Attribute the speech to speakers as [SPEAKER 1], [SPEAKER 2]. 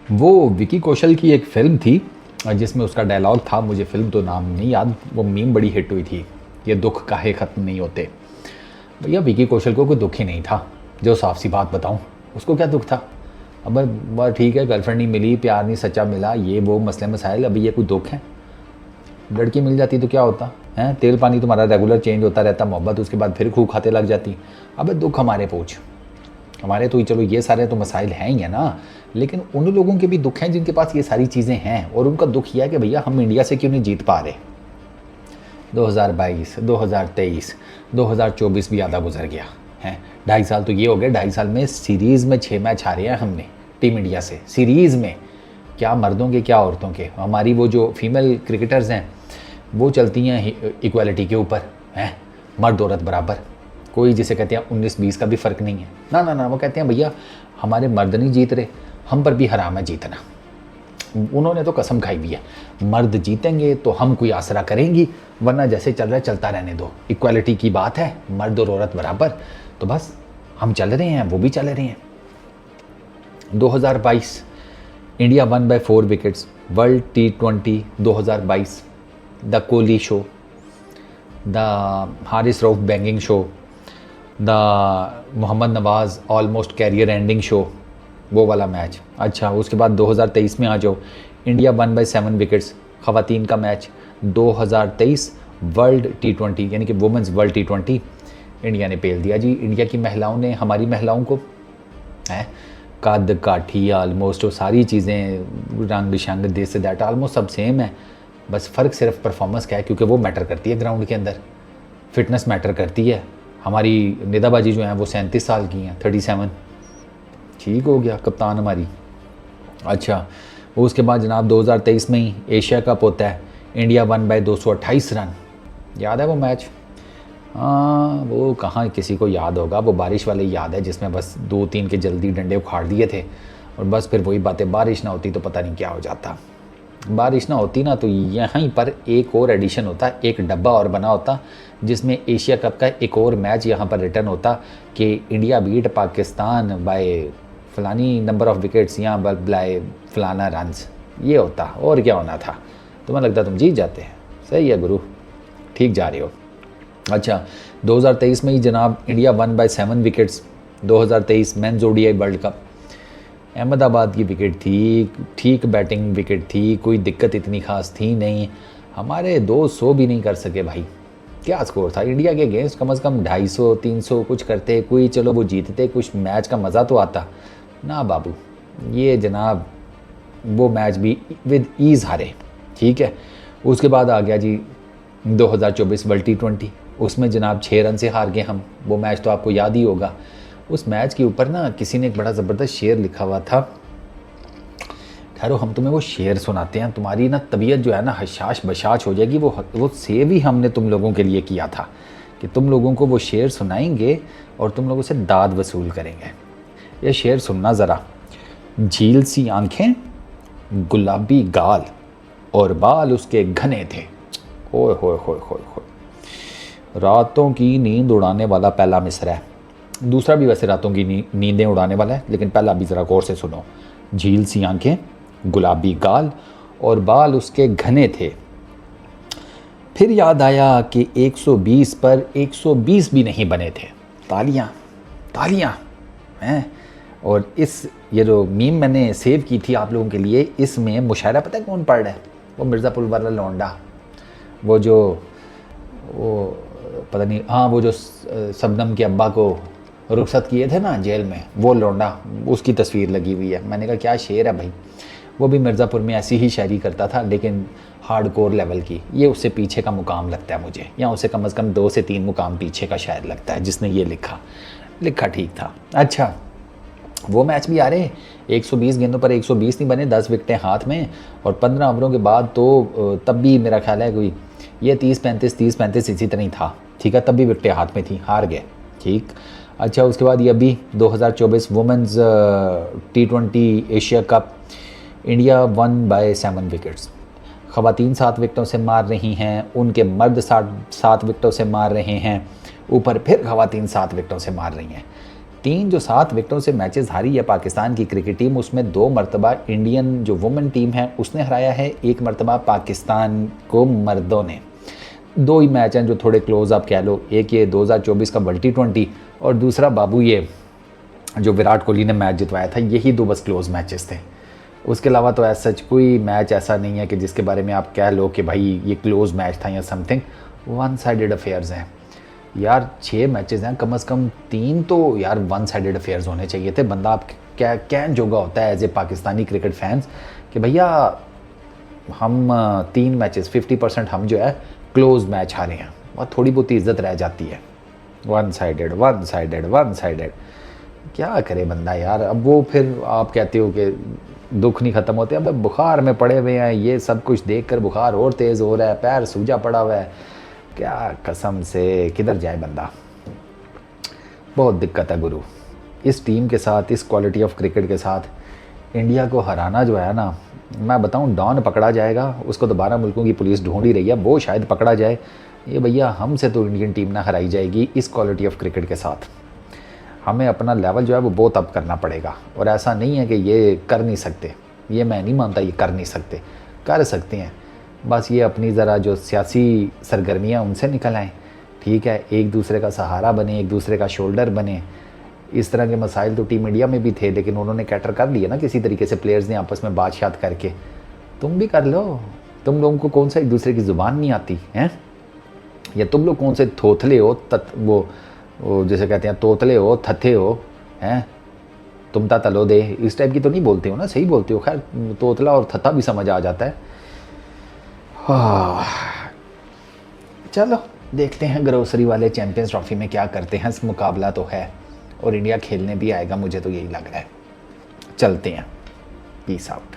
[SPEAKER 1] वो विकी कौशल की एक फ़िल्म थी जिसमें उसका डायलॉग था, मुझे फ़िल्म तो नाम नहीं याद, वो मीम बड़ी हिट हुई थी, ये दुख काहे ख़त्म नहीं होते। भैया विकी कौशल को कोई दुख ही नहीं था, जो साफ सी बात बताऊं, उसको क्या दुख था। अब बस ठीक है, गर्लफ्रेंड नहीं मिली, प्यार नहीं सच्चा मिला, ये वो मसले मसाइल, अभी ये कोई दुख है। लड़की मिल जाती तो क्या होता है, तेल पानी तुम्हारा रेगुलर चेंज होता रहता, मोहब्बत उसके बाद फिर खूब खाते लग जाती। अब दुख हमारे पूछ, हमारे तो चलो ये सारे तो मसाइल हैं ही है ना, लेकिन उन लोगों के भी दुख हैं जिनके पास ये सारी चीज़ें हैं, और उनका दुख यह है कि भैया हम इंडिया से क्यों नहीं जीत पा रहे। 2022, 2023, 2024 भी आधा गुजर गया है, 2.5 साल तो ये हो गए, 2.5 साल में सीरीज़ में 6 मैच हारे हैं हमने टीम इंडिया से, सीरीज़ में। क्या मर्दों के क्या औरतों के, हमारी वो जो फीमेल क्रिकेटर्स हैं वो चलती हैं इक्वालिटी के ऊपर हैं, मर्द औरत बराबर, कोई जिसे कहते हैं 19-20 का भी फ़र्क नहीं है ना ना ना। वो कहते हैं भैया हमारे मर्द नहीं जीत रहे, हम पर भी हराम है जीतना। उन्होंने तो कसम खाई भी है, मर्द जीतेंगे तो हम कोई आसरा करेंगी, वरना जैसे चल रहा है चलता रहने दो, इक्वालिटी की बात है, मर्द और औरत बराबर, तो बस हम चल रहे हैं, वो भी चल रहे हैं। 2022 India won by 4 wickets, world T20 2022, the Kohli show, the Haris Rauf banging show, the Mohammad Nawaz almost career ending show, वो वाला मैच। अच्छा उसके बाद 2023 में आ जाओ, इंडिया 1/7 विकेट्स, ख़वातीन का मैच, 2023 वर्ल्ड T20 यानी कि वुमेंस वर्ल्ड T20, इंडिया ने पेल दिया जी। इंडिया की महिलाओं ने हमारी महिलाओं को है कद काठी आलमोस्ट वो सारी चीज़ें, रंग शंग दिस दैट ऑलमोस्ट सब सेम है, बस फ़र्क सिर्फ परफॉर्मेंस का है, क्योंकि वो मैटर करती है ग्राउंड के अंदर, फिटनेस मैटर करती है। हमारी निदाबाजी जो है वो 37 साल की हैं, 37, ठीक हो गया कप्तान हमारी। अच्छा उसके बाद जनाब 2023 में ही एशिया कप होता है, इंडिया 1/228 रन, याद है वो मैच। हाँ वो कहाँ किसी को याद होगा, वो बारिश वाले याद है जिसमें बस 2-3 के जल्दी डंडे उखाड़ दिए थे, और बस फिर वही बातें, बारिश ना होती तो पता नहीं क्या हो जाता। बारिश ना होती ना तो यहीं पर एक और एडिशन होता, एक डब्बा और बना होता, जिसमें एशिया कप का एक और मैच यहाँ पर रिटर्न होता कि इंडिया बीट पाकिस्तान बाय फलानी नंबर ऑफ विकेट्स या बाय फलाना रन्स, ये होता, और क्या होना था। तुम्हें लगता तुम जीत जाते हैं, सही है गुरु, ठीक जा रहे हो। अच्छा 2023 में ही जनाब India 1/7 wickets, 2023 men's ODI world cup, Ahmedabad की विकेट थी, ठीक बैटिंग विकेट थी, कोई दिक्कत इतनी खास थी नहीं, हमारे 200 भी नहीं कर सके भाई। क्या स्कोर था इंडिया के अगेंस्ट, कम से कम 250-300 कुछ करते, कोई चलो वो जीतते, कुछ मैच का मज़ा तो आता ना बाबू। ये जनाब वो मैच भी विद ईज़ हारे, ठीक है। उसके बाद आ गया जी 2024 वर्ल्ड T20, उसमें जनाब 6 रन से हार गए हम, वो मैच तो आपको याद ही होगा। उस मैच के ऊपर ना किसी ने एक बड़ा ज़बरदस्त शेर लिखा हुआ था, खैरो हम तुम्हें वो शेर सुनाते हैं, तुम्हारी ना तबीयत जो है ना हशाश बशाश हो जाएगी। वो सेव ही हमने तुम लोगों के लिए किया था कि तुम लोगों को वो शेर सुनाएंगे और तुम लोगों से दाद वसूल करेंगे। ये शेर सुनना ज़रा। झील सी आंखें, गुलाबी गाल और बाल उसके घने थे, ओए होए होए होए होए। रातों की नींद उड़ाने वाला पहला मिसरा है, दूसरा भी वैसे रातों की नींदें उड़ाने वाला है, लेकिन पहला भी ज़रा गौर से सुनो। झील सी आंखें, गुलाबी गाल और बाल उसके घने थे, फिर याद आया कि 120 पर 120 भी नहीं बने थे। तालियां तालियां हैं। और इस ये जो मीम मैंने सेव की थी आप लोगों के लिए, इसमें मुशायरा पता है कौन पढ़ रहा है, वो मिर्ज़ापुर वाला लौंडा, वो जो वो पता नहीं, हाँ वो जो शबनम के अब्बा को रुखसत किए थे ना जेल में, वो लौंडा, उसकी तस्वीर लगी हुई है। मैंने कहा क्या शेर है भाई, वो भी मिर्ज़ापुर में ऐसी ही शायरी करता था, लेकिन हार्ड कोर लेवल की। ये उससे पीछे का मुकाम लगता है मुझे, या उससे कम से कम 2 से 3 मुकाम पीछे का शायर लगता है जिसने ये लिखा ठीक था। अच्छा वो मैच भी आ रहे, 120 गेंदों पर 120 नहीं बने, 10 विकेटें हाथ में, और 15 ओवरों के बाद तो तब भी मेरा ख्याल है कोई ये 30-35 इसी तरह ही था, ठीक है, तब भी विकेटें हाथ में थी, हार गए, ठीक। अच्छा उसके बाद ये अभी 2024 women's T20 Asia cup, India 1/7 wickets, ख़वातीन 7 विकेटों से मार रही हैं, उनके मर्द 7 विकेटों से मार रहे हैं, ऊपर फिर ख़वातीन 7 विकेटों से मार रही हैं। 3 जो 7 विकेटों से मैचेस हारी है पाकिस्तान की क्रिकेट टीम, उसमें 2 मरतबा इंडियन जो वुमेन टीम है उसने हराया है, 1 मरतबा पाकिस्तान को मर्दों ने। 2 ही मैच हैं जो थोड़े क्लोज आप कह लो, एक ये 2024 का वर्ल्ड T20 और दूसरा बाबू ये जो विराट कोहली ने मैच जितवाया था, यही 2 बस क्लोज मैचेस थे। उसके अलावा तो ऐसा सच कोई मैच ऐसा नहीं है कि जिसके बारे में आप कह लो कि भाई ये क्लोज मैच था या समथिंग। वन साइडेड अफेयर्स हैं यार, 6 मैचेस हैं, कम से कम 3 तो यार वन साइडेड अफेयर्स होने चाहिए थे। बंदा आप क्या कहन जोगा होता है as a Pakistani cricket fans कि भैया हम 3 मैचेस 50% हम जो है क्लोज मैच हारे हैं, और थोड़ी बहुत इज्जत रह जाती है। One sided one sided one sided, क्या करे बंदा यार। अब वो फिर आप कहते हो कि दुख नहीं ख़त्म होते, अब बुखार में पड़े हुए हैं, ये सब कुछ देखकर बुखार और तेज़ हो रहा है, पैर सूजा पड़ा हुआ है, क्या कसम से किधर जाए बंदा। बहुत दिक्कत है गुरु, इस टीम के साथ, इस क्वालिटी ऑफ क्रिकेट के साथ इंडिया को हराना जो है ना, मैं बताऊं डॉन पकड़ा जाएगा, उसको तो 12 मुल्कों की पुलिस ढूंढ ही रही है, वो शायद पकड़ा जाए। ये भैया हमसे तो इंडियन टीम ना हराई जाएगी इस क्वालिटी ऑफ क्रिकेट के साथ। हमें अपना लेवल जो है वो बहुत अप करना पड़ेगा, और ऐसा नहीं है कि ये कर नहीं सकते, ये मैं नहीं मानता ये कर नहीं सकते, कर सकते हैं। बस ये अपनी ज़रा जो सियासी सरगर्मियाँ उनसे निकल आएँ, ठीक है, एक दूसरे का सहारा बने, एक दूसरे का शोल्डर बने। इस तरह के मसाइल तो टीम इंडिया में भी थे, लेकिन उन्होंने कैटर कर लिया ना किसी तरीके से, प्लेयर्स ने आपस में बातचीत करके। तुम भी कर लो, तुम लोगों को कौन सा एक दूसरे की ज़ुबान नहीं आती हैं, या तुम लोग कौन से थोथले हो, वो जैसे कहते हैं तोतले हो, थथे हो, हैं, तुम ता तलो दे, इस टाइप की तो नहीं बोलते हो ना, सही बोलते हो। खैर तोतला और थथा भी समझ आ जाता है। चलो देखते हैं ग्रोसरी वाले चैंपियंस ट्रॉफी में क्या करते हैं, इस मुकाबला तो है, और इंडिया खेलने भी आएगा, मुझे तो यही लग रहा है। चलते हैं, पीस आउट।